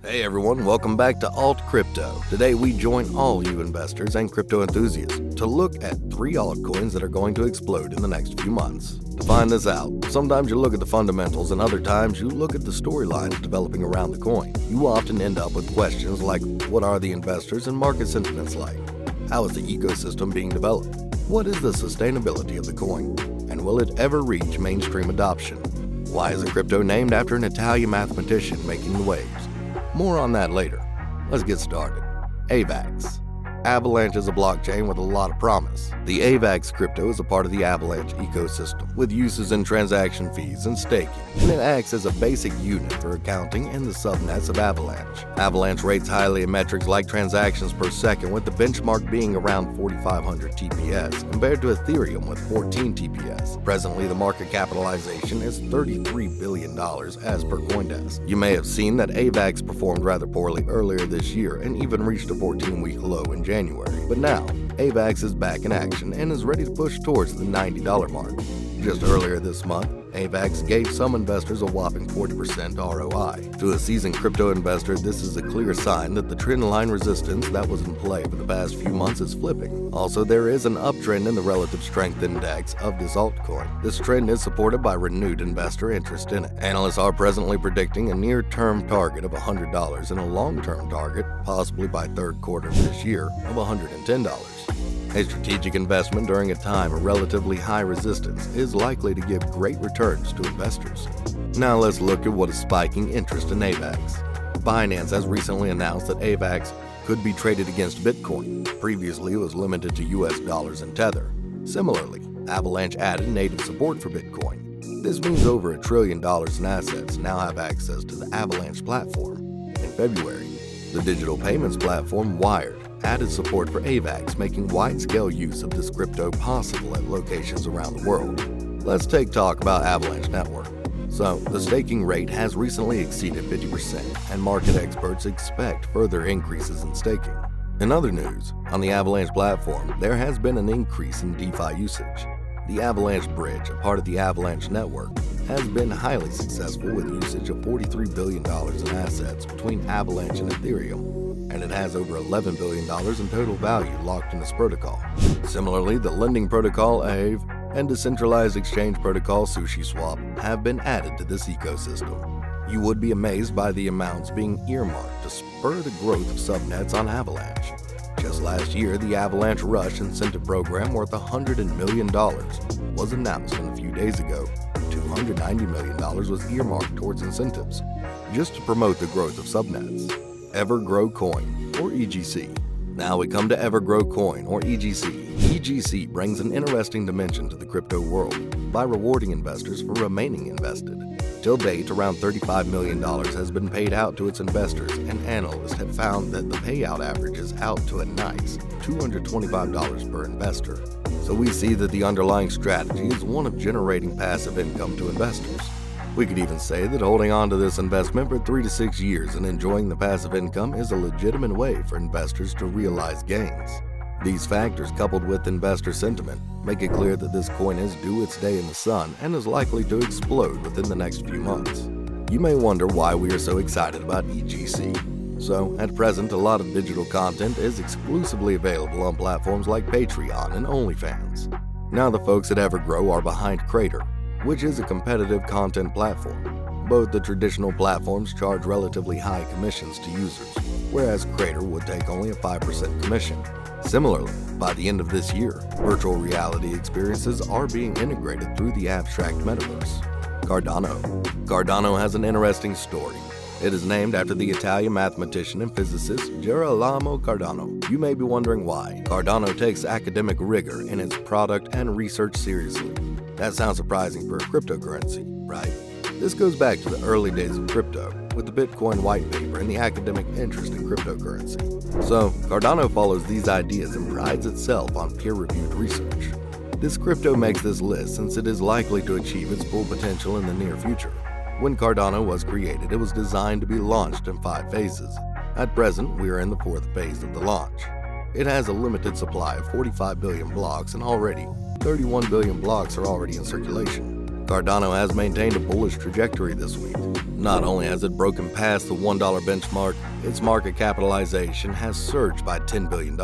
Hey everyone, welcome back to Alt Crypto. Today we join all you investors and crypto enthusiasts to look at 3 altcoins that are going to explode in the next few months. To find this out, sometimes you look at the fundamentals and other times you look at the storylines developing around the coin. You often end up with questions like, what are the investors and market sentiments like? How is the ecosystem being developed? What is the sustainability of the coin? And will it ever reach mainstream adoption? Why is a crypto named after an Italian mathematician making the waves? More on that later. Let's get started. AVAX. Avalanche is a blockchain with a lot of promise. The AVAX crypto is a part of the Avalanche ecosystem, with uses in transaction fees and staking, and it acts as a basic unit for accounting in the subnets of Avalanche. Avalanche rates highly in metrics like transactions per second, with the benchmark being around 4,500 TPS, compared to Ethereum with 14 TPS. Presently, the market capitalization is $33 billion as per CoinDesk. You may have seen that AVAX performed rather poorly earlier this year and even reached a 14-week low in January, but now AVAX is back in action and is ready to push towards the $90 mark. Just earlier this month, AVAX gave some investors a whopping 40% ROI. To a seasoned crypto investor, this is a clear sign that the trendline resistance that was in play for the past few months is flipping. Also, there is an uptrend in the relative strength index of this altcoin. This trend is supported by renewed investor interest in it. Analysts are presently predicting a near-term target of $100 and a long-term target, possibly by third quarter of this year, of $110. A strategic investment during a time of relatively high resistance is likely to give great returns to investors. Now let's look at what is spiking interest in AVAX. Binance has recently announced that AVAX could be traded against Bitcoin. Previously, it was limited to US dollars and Tether. Similarly, Avalanche added native support for Bitcoin. This means over $1 trillion in assets now have access to the Avalanche platform. In February, the digital payments platform Wired added support for AVAX, making wide-scale use of this crypto possible at locations around the world. Let's talk about Avalanche Network. So, the staking rate has recently exceeded 50%, and market experts expect further increases in staking. In other news, on the Avalanche platform, there has been an increase in DeFi usage. The Avalanche Bridge, a part of the Avalanche Network, has been highly successful with usage of $43 billion in assets between Avalanche and Ethereum, and it has over $11 billion in total value locked in this protocol. Similarly, the lending protocol Aave and decentralized exchange protocol SushiSwap have been added to this ecosystem. You would be amazed by the amounts being earmarked to spur the growth of subnets on Avalanche. Just last year, the Avalanche Rush incentive program worth $100 million was announced, and a few days ago, $290 million was earmarked towards incentives, just to promote the growth of subnets. Evergrow Coin, or EGC. Now we come to Evergrow Coin, or EGC. EGC brings an interesting dimension to the crypto world by rewarding investors for remaining invested. Till date, around $35 million has been paid out to its investors, and analysts have found that the payout averages out to a nice $225 per investor. So we see that the underlying strategy is one of generating passive income to investors. We could even say that holding on to this investment for 3 to 6 years and enjoying the passive income is a legitimate way for investors to realize gains. These factors, coupled with investor sentiment, make it clear that this coin is due its day in the sun and is likely to explode within the next few months. You may wonder why we are so excited about EGC. So, at present, a lot of digital content is exclusively available on platforms like Patreon and OnlyFans. Now the folks at Evergrow are behind Crater, which is a competitive content platform. Both the traditional platforms charge relatively high commissions to users, whereas Crater would take only a 5% commission. Similarly, by the end of this year, virtual reality experiences are being integrated through the abstract metaverse. Cardano. Cardano has an interesting story. It is named after the Italian mathematician and physicist Girolamo Cardano. You may be wondering why. Cardano takes academic rigor in its product and research seriously. That sounds surprising for a cryptocurrency, right? This goes back to the early days of crypto, with the Bitcoin white paper and the academic interest in cryptocurrency. So, Cardano follows these ideas and prides itself on peer-reviewed research. This crypto makes this list since it is likely to achieve its full potential in the near future. When Cardano was created, it was designed to be launched in 5 phases. At present, we are in the 4th phase of the launch. It has a limited supply of 45 billion blocks, and already 31 billion blocks are already in circulation. Cardano has maintained a bullish trajectory this week. Not only has it broken past the $1 benchmark, its market capitalization has surged by $10 billion.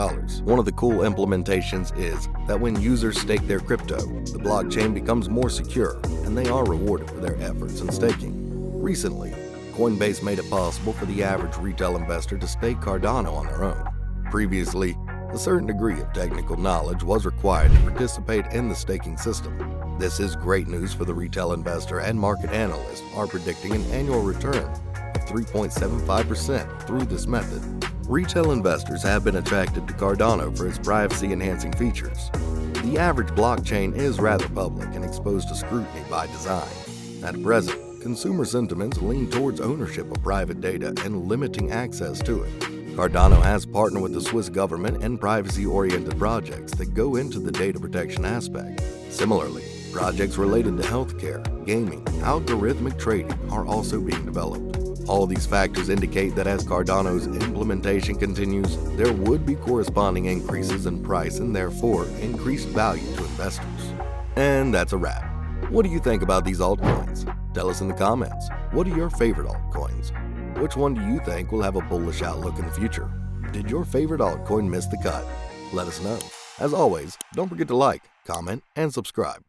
One of the cool implementations is that when users stake their crypto, the blockchain becomes more secure, and they are rewarded for their efforts in staking. Recently, Coinbase made it possible for the average retail investor to stake Cardano on their own. Previously, a certain degree of technical knowledge was required to participate in the staking system. This is great news for the retail investor, and market analysts are predicting an annual return of 3.75% through this method. Retail investors have been attracted to Cardano for its privacy-enhancing features. The average blockchain is rather public and exposed to scrutiny by design. At present, consumer sentiments lean towards ownership of private data and limiting access to it. Cardano has partnered with the Swiss government and privacy-oriented projects that go into the data protection aspect. Similarly, projects related to healthcare, gaming, algorithmic trading are also being developed. All these factors indicate that as Cardano's implementation continues, there would be corresponding increases in price and therefore increased value to investors. And that's a wrap. What do you think about these altcoins? Tell us in the comments. What are your favorite altcoins? Which one do you think will have a bullish outlook in the future? Did your favorite altcoin miss the cut? Let us know. As always, don't forget to like, comment, and subscribe.